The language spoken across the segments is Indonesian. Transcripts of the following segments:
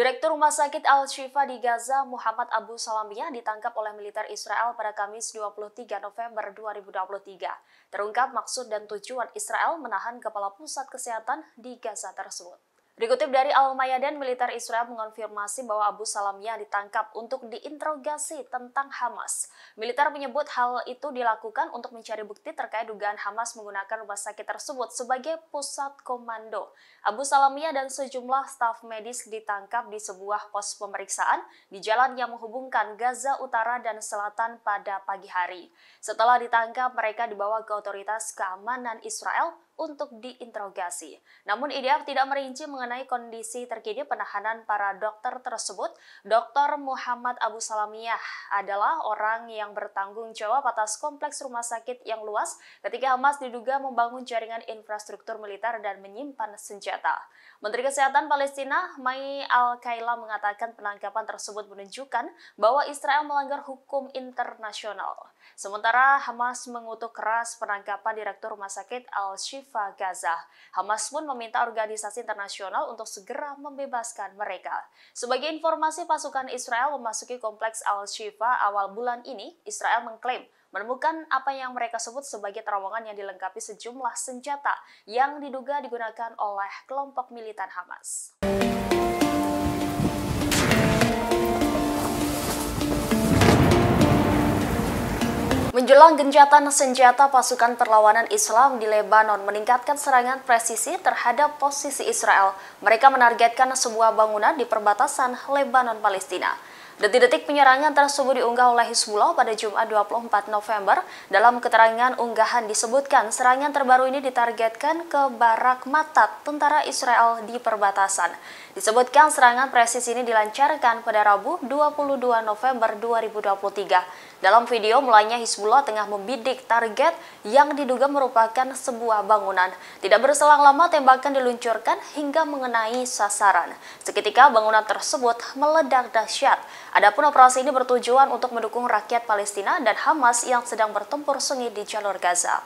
Direktur Rumah Sakit Al-Shifa di Gaza, Muhammad Abu Salamiyah, ditangkap oleh militer Israel pada Kamis 23 November 2023. Terungkap maksud dan tujuan Israel menahan Kepala Pusat Kesehatan di Gaza tersebut. Dikutip dari Al-Mayadin, militer Israel mengonfirmasi bahwa Abu Salamiyah ditangkap untuk diinterogasi tentang Hamas. Militer menyebut hal itu dilakukan untuk mencari bukti terkait dugaan Hamas menggunakan rumah sakit tersebut sebagai pusat komando. Abu Salamiyah dan sejumlah staf medis ditangkap di sebuah pos pemeriksaan di jalan yang menghubungkan Gaza Utara dan Selatan pada pagi hari. Setelah ditangkap, mereka dibawa ke otoritas keamanan Israel untuk diinterogasi. Namun IDF tidak merinci mengenai kondisi terkini penahanan para dokter tersebut. Dr. Muhammad Abu Salamiyah adalah orang yang bertanggung jawab atas kompleks rumah sakit yang luas ketika Hamas diduga membangun jaringan infrastruktur militer dan menyimpan senjata. Menteri Kesehatan Palestina, Mai Al-Kaila, mengatakan penangkapan tersebut menunjukkan bahwa Israel melanggar hukum internasional. Sementara Hamas mengutuk keras penangkapan Direktur Rumah Sakit Al-Shifa Gaza. Hamas pun meminta organisasi internasional untuk segera membebaskan mereka. Sebagai informasi, pasukan Israel memasuki kompleks Al-Shifa awal bulan ini. Israel mengklaim menemukan apa yang mereka sebut sebagai terowongan yang dilengkapi sejumlah senjata yang diduga digunakan oleh kelompok militan Hamas. Menjelang gencatan senjata, pasukan perlawanan Islam di Lebanon meningkatkan serangan presisi terhadap posisi Israel. Mereka menargetkan sebuah bangunan di perbatasan Lebanon-Palestina. Detik-detik penyerangan tersebut diunggah oleh Hizbullah pada Jumat 24 November. Dalam keterangan unggahan disebutkan serangan terbaru ini ditargetkan ke Barak Matat, tentara Israel di perbatasan. Disebutkan serangan presisi ini dilancarkan pada Rabu 22 November 2023. Dalam video mulanya Hizbullah tengah membidik target yang diduga merupakan sebuah bangunan. Tidak berselang lama tembakan diluncurkan hingga mengenai sasaran. Seketika bangunan tersebut meledak dahsyat. Adapun operasi ini bertujuan untuk mendukung rakyat Palestina dan Hamas yang sedang bertempur sengit di jalur Gaza.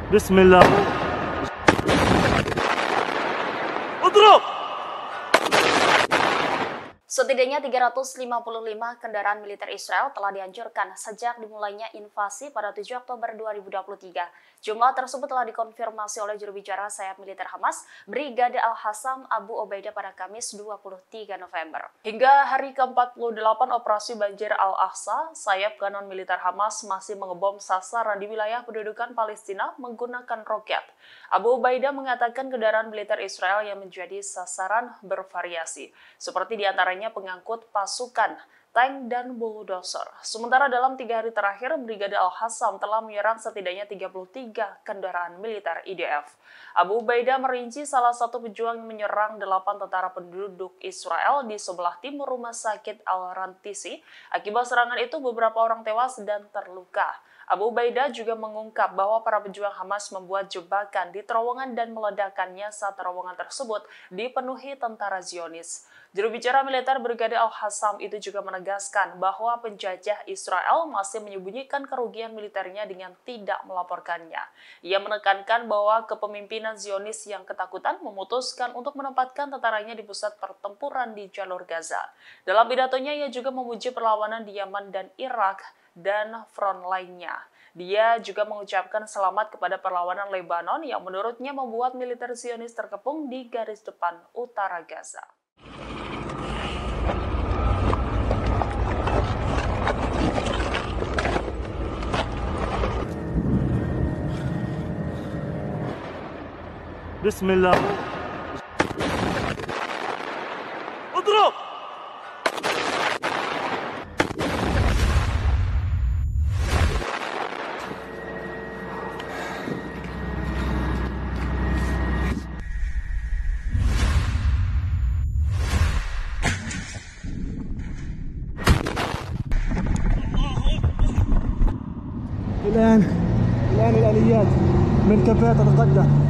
بسم الله اضرب. Setidaknya 355 kendaraan militer Israel telah dihancurkan sejak dimulainya invasi pada 7 Oktober 2023. Jumlah tersebut telah dikonfirmasi oleh juru bicara sayap militer Hamas, Brigade Al-Hassam Abu Obaidah pada Kamis 23 November. Hingga hari ke-48 operasi banjir Al-Aqsa, sayap kanon militer Hamas masih mengebom sasaran di wilayah pendudukan Palestina menggunakan roket. Abu Obaidah mengatakan kendaraan militer Israel yang menjadi sasaran bervariasi, seperti diantaranya pengangkut pasukan, tank, dan bulldozer. Sementara dalam 3 hari terakhir, Brigade Al-Hassam telah menyerang setidaknya 33 kendaraan militer IDF. Abu Ubaidah merinci salah satu pejuang menyerang 8 tentara penduduk Israel di sebelah timur rumah sakit Al-Rantisi. Akibat serangan itu, beberapa orang tewas dan terluka. Abu Ubaidah juga mengungkap bahwa para pejuang Hamas membuat jebakan di terowongan dan meledakkannya saat terowongan tersebut dipenuhi tentara Zionis. Juru bicara militer Brigade Al-Hassam itu juga menegaskan bahwa penjajah Israel masih menyembunyikan kerugian militernya dengan tidak melaporkannya. Ia menekankan bahwa kepemimpinan Zionis yang ketakutan memutuskan untuk menempatkan tentaranya di pusat pertempuran di jalur Gaza. Dalam pidatonya, ia juga memuji perlawanan di Yaman dan Irak dan front lainnya. Dia juga mengucapkan selamat kepada perlawanan Lebanon yang menurutnya membuat militer Zionis terkepung di garis depan utara Gaza. Bismillah. اضرب. الآن الآليات من كفاءة تتقدم.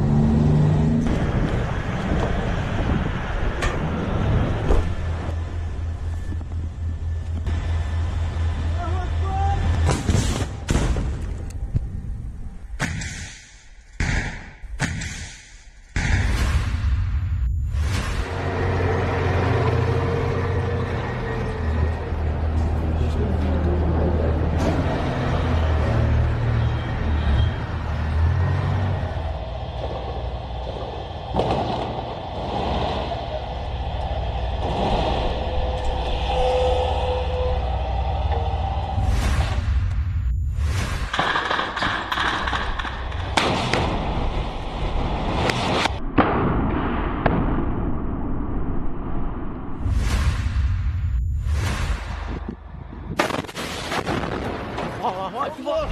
الله أكبر.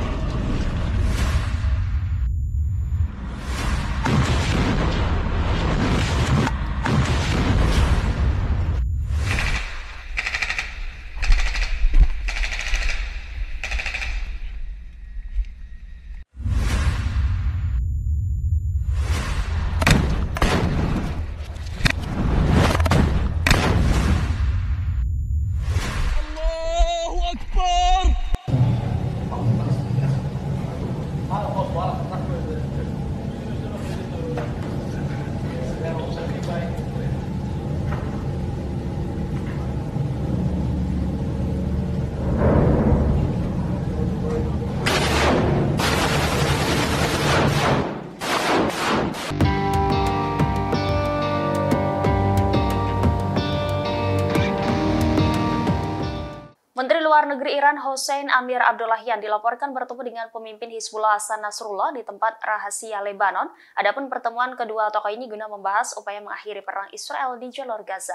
Menteri Luar Negeri Iran Hossein Amir-Abdollahian dilaporkan bertemu dengan pemimpin Hizbullah Hassan Nasrullah di tempat rahasia Lebanon. Adapun pertemuan kedua tokoh ini guna membahas upaya mengakhiri perang Israel di jalur Gaza.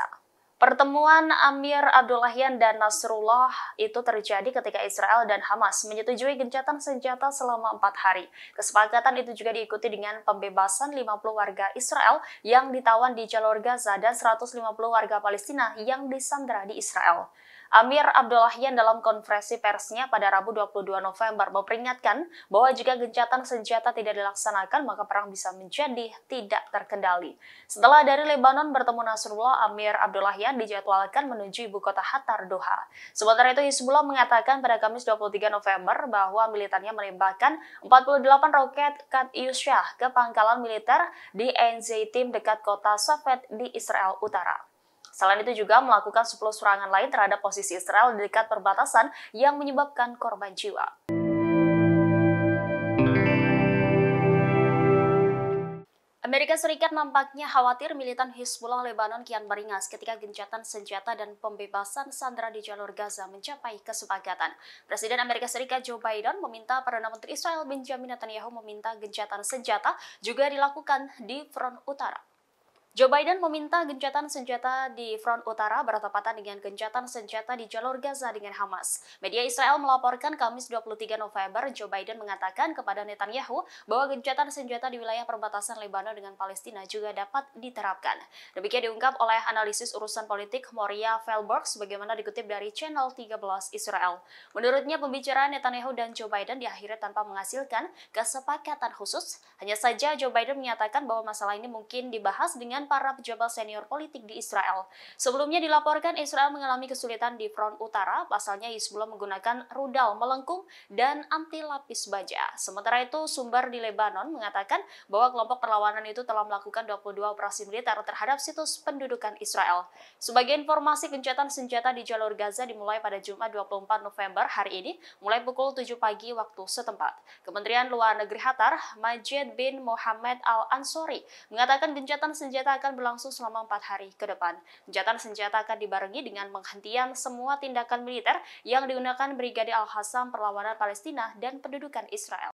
Pertemuan Amir-Abdollahian dan Nasrullah itu terjadi ketika Israel dan Hamas menyetujui gencatan senjata selama 4 hari. Kesepakatan itu juga diikuti dengan pembebasan 50 warga Israel yang ditawan di jalur Gaza dan 150 warga Palestina yang disandera di Israel. Amir-Abdollahian dalam konferensi persnya pada Rabu 22 November memperingatkan bahwa jika gencatan senjata tidak dilaksanakan maka perang bisa menjadi tidak terkendali. Setelah dari Lebanon bertemu Nasrullah, Amir-Abdollahian dijadwalkan menuju ibu kota Qatar, Doha. Sementara itu Hizbullah mengatakan pada Kamis 23 November bahwa militannya menembakkan 48 roket Katyusha ke pangkalan militer di Ein Zeitim dekat kota Safed di Israel Utara. Selain itu juga melakukan 10 serangan lain terhadap posisi Israel di dekat perbatasan yang menyebabkan korban jiwa. Amerika Serikat nampaknya khawatir militan Hizbullah Lebanon kian beringas ketika gencatan senjata dan pembebasan sandera di jalur Gaza mencapai kesepakatan. Presiden Amerika Serikat Joe Biden meminta Perdana Menteri Israel Benjamin Netanyahu meminta gencatan senjata juga dilakukan di front utara. Joe Biden meminta gencatan senjata di front utara bertepatan dengan gencatan senjata di jalur Gaza dengan Hamas. Media Israel melaporkan Kamis 23 November, Joe Biden mengatakan kepada Netanyahu bahwa gencatan senjata di wilayah perbatasan Lebanon dengan Palestina juga dapat diterapkan. Demikian diungkap oleh analisis urusan politik Moria Felberg sebagaimana dikutip dari Channel 13 Israel. Menurutnya pembicaraan Netanyahu dan Joe Biden diakhiri tanpa menghasilkan kesepakatan khusus. Hanya saja Joe Biden menyatakan bahwa masalah ini mungkin dibahas dengan dan para pejabat senior politik di Israel. Sebelumnya dilaporkan Israel mengalami kesulitan di front utara, pasalnya Hizbullah menggunakan rudal melengkung dan anti lapis baja. Sementara itu, sumber di Lebanon mengatakan bahwa kelompok perlawanan itu telah melakukan 22 operasi militer terhadap situs pendudukan Israel. Sebagai informasi, gencatan senjata di jalur Gaza dimulai pada Jumat 24 November hari ini, mulai pukul 7 pagi waktu setempat. Kementerian Luar Negeri Qatar, Majid bin Mohammed Al-Ansori, mengatakan gencatan senjata akan berlangsung selama 4 hari ke depan. Gencatan senjata akan dibarengi dengan penghentian semua tindakan militer yang digunakan Brigade Al-Qassam perlawanan Palestina dan pendudukan Israel.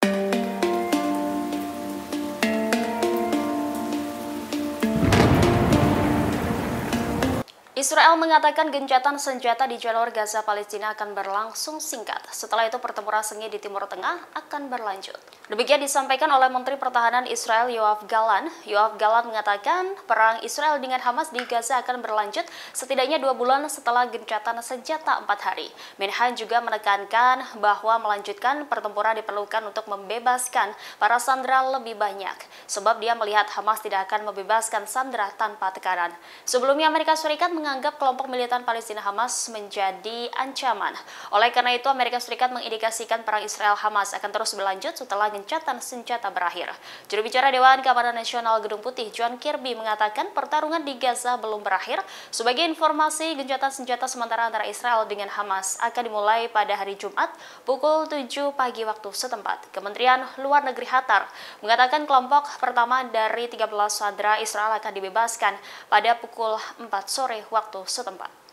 Israel mengatakan gencatan senjata di jalur Gaza Palestina akan berlangsung singkat. Setelah itu pertempuran sengit di Timur Tengah akan berlanjut. Demikian disampaikan oleh Menteri Pertahanan Israel Yoav Gallant. Yoav Gallant mengatakan perang Israel dengan Hamas di Gaza akan berlanjut setidaknya 2 bulan setelah gencatan senjata 4 hari. Menhan juga menekankan bahwa melanjutkan pertempuran diperlukan untuk membebaskan para sandera lebih banyak, sebab dia melihat Hamas tidak akan membebaskan sandera tanpa tekanan. Sebelumnya Amerika Serikat menganggap kelompok militan Palestina Hamas menjadi ancaman. Oleh karena itu, Amerika Serikat mengindikasikan perang Israel-Hamas akan terus berlanjut setelah gencatan senjata berakhir. Juru bicara Dewan Keamanan Nasional Gedung Putih, John Kirby, mengatakan pertarungan di Gaza belum berakhir. Sebagai informasi, gencatan senjata sementara antara Israel dengan Hamas akan dimulai pada hari Jumat pukul 7 pagi waktu setempat. Kementerian Luar Negeri Qatar mengatakan kelompok pertama dari 13 sandera Israel akan dibebaskan pada pukul 4 sore waktu setempat.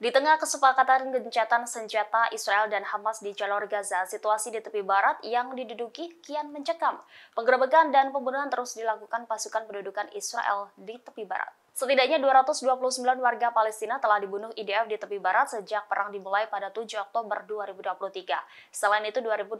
Di tengah kesepakatan gencatan senjata Israel dan Hamas di jalur Gaza, situasi di tepi barat yang diduduki kian mencekam. Penggerebekan dan pembunuhan terus dilakukan pasukan pendudukan Israel di tepi barat. Setidaknya 229 warga Palestina telah dibunuh IDF di tepi barat sejak perang dimulai pada 7 Oktober 2023. Selain itu, 2.800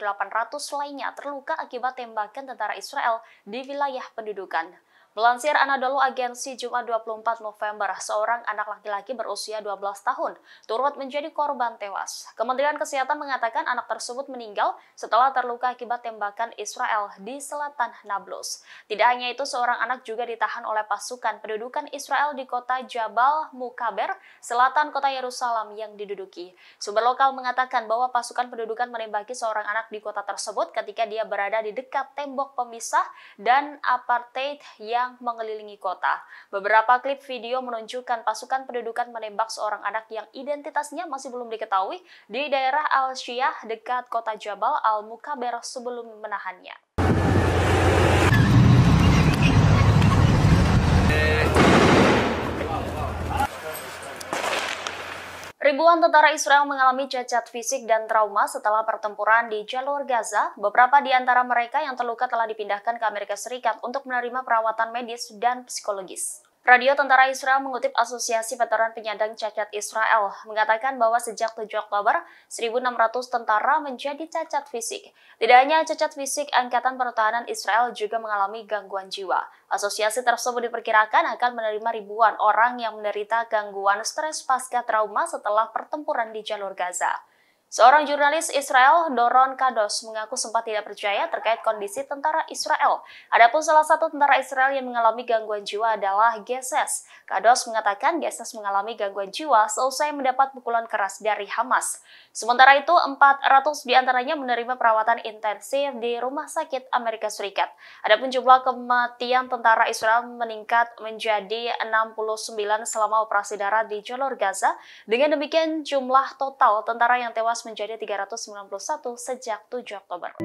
lainnya terluka akibat tembakan tentara Israel di wilayah pendudukan. Melansir Anadolu Agensi Jumat 24 November, seorang anak laki-laki berusia 12 tahun turut menjadi korban tewas. Kementerian Kesehatan mengatakan anak tersebut meninggal setelah terluka akibat tembakan Israel di selatan Nablus. Tidak hanya itu, seorang anak juga ditahan oleh pasukan pendudukan Israel di kota Jabal Mukaber, selatan kota Yerusalem yang diduduki. Sumber lokal mengatakan bahwa pasukan pendudukan menembaki seorang anak di kota tersebut ketika dia berada di dekat tembok pemisah dan apartheid yang mengelilingi kota. Beberapa klip video menunjukkan pasukan pendudukan menembak seorang anak yang identitasnya masih belum diketahui di daerah Al-Shiyah dekat kota Jabal Al-Mukaber sebelum menahannya. Ribuan tentara Israel mengalami cacat fisik dan trauma setelah pertempuran di jalur Gaza. Beberapa di antara mereka yang terluka telah dipindahkan ke Amerika Serikat untuk menerima perawatan medis dan psikologis. Radio Tentara Israel mengutip Asosiasi Veteran Penyandang Cacat Israel mengatakan bahwa sejak 7 Oktober, 1.600 tentara menjadi cacat fisik. Tidak hanya cacat fisik, Angkatan Pertahanan Israel juga mengalami gangguan jiwa. Asosiasi tersebut diperkirakan akan menerima ribuan orang yang menderita gangguan stres pasca trauma setelah pertempuran di jalur Gaza. Seorang jurnalis Israel, Doron Kados, mengaku sempat tidak percaya terkait kondisi tentara Israel. Adapun salah satu tentara Israel yang mengalami gangguan jiwa adalah Geses. Kados mengatakan Geses mengalami gangguan jiwa seusai mendapat pukulan keras dari Hamas. Sementara itu, 400 diantaranya menerima perawatan intensif di Rumah Sakit Amerika Serikat. Adapun jumlah kematian tentara Israel meningkat menjadi 69 selama operasi darat di jalur Gaza. Dengan demikian, jumlah total tentara yang tewas menjadi 391 sejak 7 Oktober.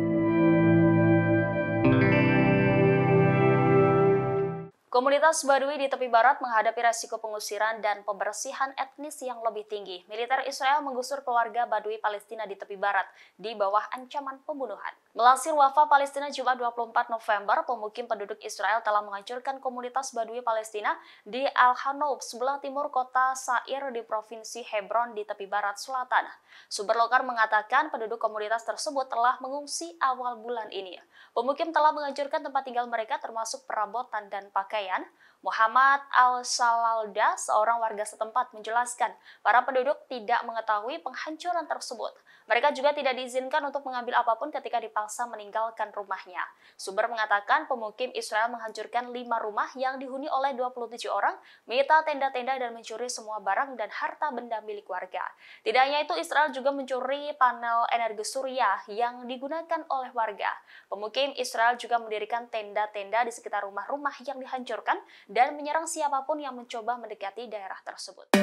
Komunitas Badui di tepi barat menghadapi resiko pengusiran dan pembersihan etnis yang lebih tinggi. Militer Israel menggusur keluarga Badui Palestina di tepi barat di bawah ancaman pembunuhan. Melansir Wafa Palestina Jumat 24 November, pemukim penduduk Israel telah menghancurkan komunitas Badui Palestina di Al-Hanoub, sebelah timur kota Sair di Provinsi Hebron di tepi barat selatan. Sumber lokal mengatakan penduduk komunitas tersebut telah mengungsi awal bulan ini. Pemukim telah menghancurkan tempat tinggal mereka termasuk perabotan dan pakaian. Muhammad Al-Salalda, seorang warga setempat, menjelaskan para penduduk tidak mengetahui penghancuran tersebut. Mereka juga tidak diizinkan untuk mengambil apapun ketika dipaksa meninggalkan rumahnya. Sumber mengatakan pemukim Israel menghancurkan 5 rumah yang dihuni oleh 27 orang, menyita tenda-tenda dan mencuri semua barang dan harta benda milik warga. Tidak hanya itu, Israel juga mencuri panel energi surya yang digunakan oleh warga. Pemukim Israel juga mendirikan tenda-tenda di sekitar rumah-rumah yang dihancurkan dan menyerang siapapun yang mencoba mendekati daerah tersebut.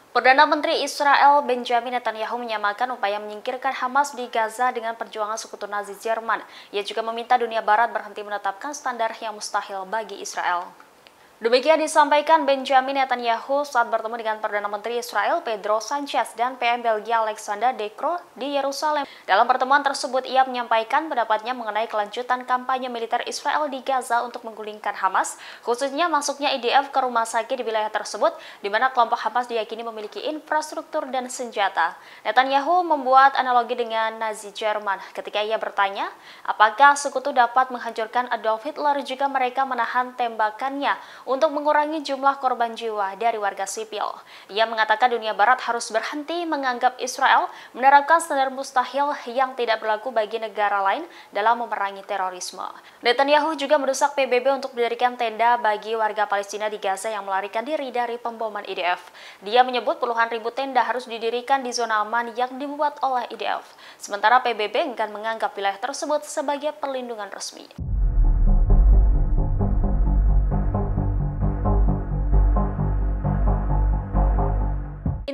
Perdana Menteri Israel Benjamin Netanyahu menyamakan upaya menyingkirkan Hamas di Gaza dengan perjuangan sekutu Nazi Jerman. Ia juga meminta dunia Barat berhenti menetapkan standar yang mustahil bagi Israel. Demikian disampaikan Benjamin Netanyahu saat bertemu dengan Perdana Menteri Israel Pedro Sanchez dan PM Belgia Alexander De Croo di Yerusalem. Dalam pertemuan tersebut, ia menyampaikan pendapatnya mengenai kelanjutan kampanye militer Israel di Gaza untuk menggulingkan Hamas, khususnya masuknya IDF ke rumah sakit di wilayah tersebut, di mana kelompok Hamas diyakini memiliki infrastruktur dan senjata. Netanyahu membuat analogi dengan Nazi Jerman ketika ia bertanya, apakah sekutu dapat menghancurkan Adolf Hitler jika mereka menahan tembakannya untuk mengurangi jumlah korban jiwa dari warga sipil. Ia mengatakan dunia Barat harus berhenti menganggap Israel menerapkan standar mustahil yang tidak berlaku bagi negara lain dalam memerangi terorisme. Netanyahu juga mendesak PBB untuk mendirikan tenda bagi warga Palestina di Gaza yang melarikan diri dari pemboman IDF. Dia menyebut puluhan ribu tenda harus didirikan di zona aman yang dibuat oleh IDF. Sementara PBB enggan menganggap wilayah tersebut sebagai perlindungan resmi.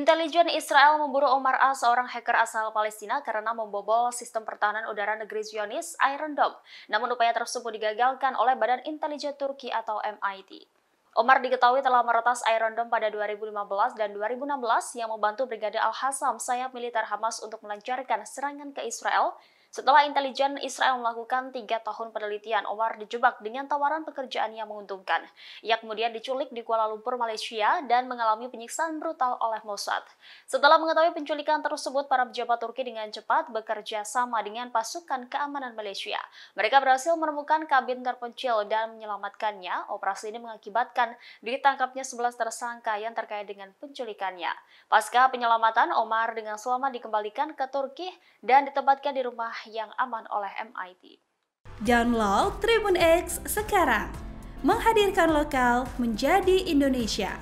Intelijen Israel memburu Omar A, seorang hacker asal Palestina, karena membobol sistem pertahanan udara negeri Zionis Iron Dome. Namun upaya tersebut digagalkan oleh Badan Intelijen Turki atau MIT. Omar diketahui telah meretas Iron Dome pada 2015 dan 2016 yang membantu Brigade Al-Hassam, sayap militer Hamas, untuk melancarkan serangan ke Israel. Setelah intelijen Israel melakukan 3 tahun penelitian, Omar dijebak dengan tawaran pekerjaan yang menguntungkan. Ia kemudian diculik di Kuala Lumpur, Malaysia, dan mengalami penyiksaan brutal oleh Mossad. Setelah mengetahui penculikan tersebut, para pejabat Turki dengan cepat bekerja sama dengan pasukan keamanan Malaysia. Mereka berhasil menemukan kabin terpencil dan menyelamatkannya. Operasi ini mengakibatkan ditangkapnya 11 tersangka yang terkait dengan penculikannya. Pasca penyelamatan, Omar dengan selamat dikembalikan ke Turki dan ditempatkan di rumah yang aman oleh MIT. Download Tribun X sekarang, menghadirkan lokal menjadi Indonesia.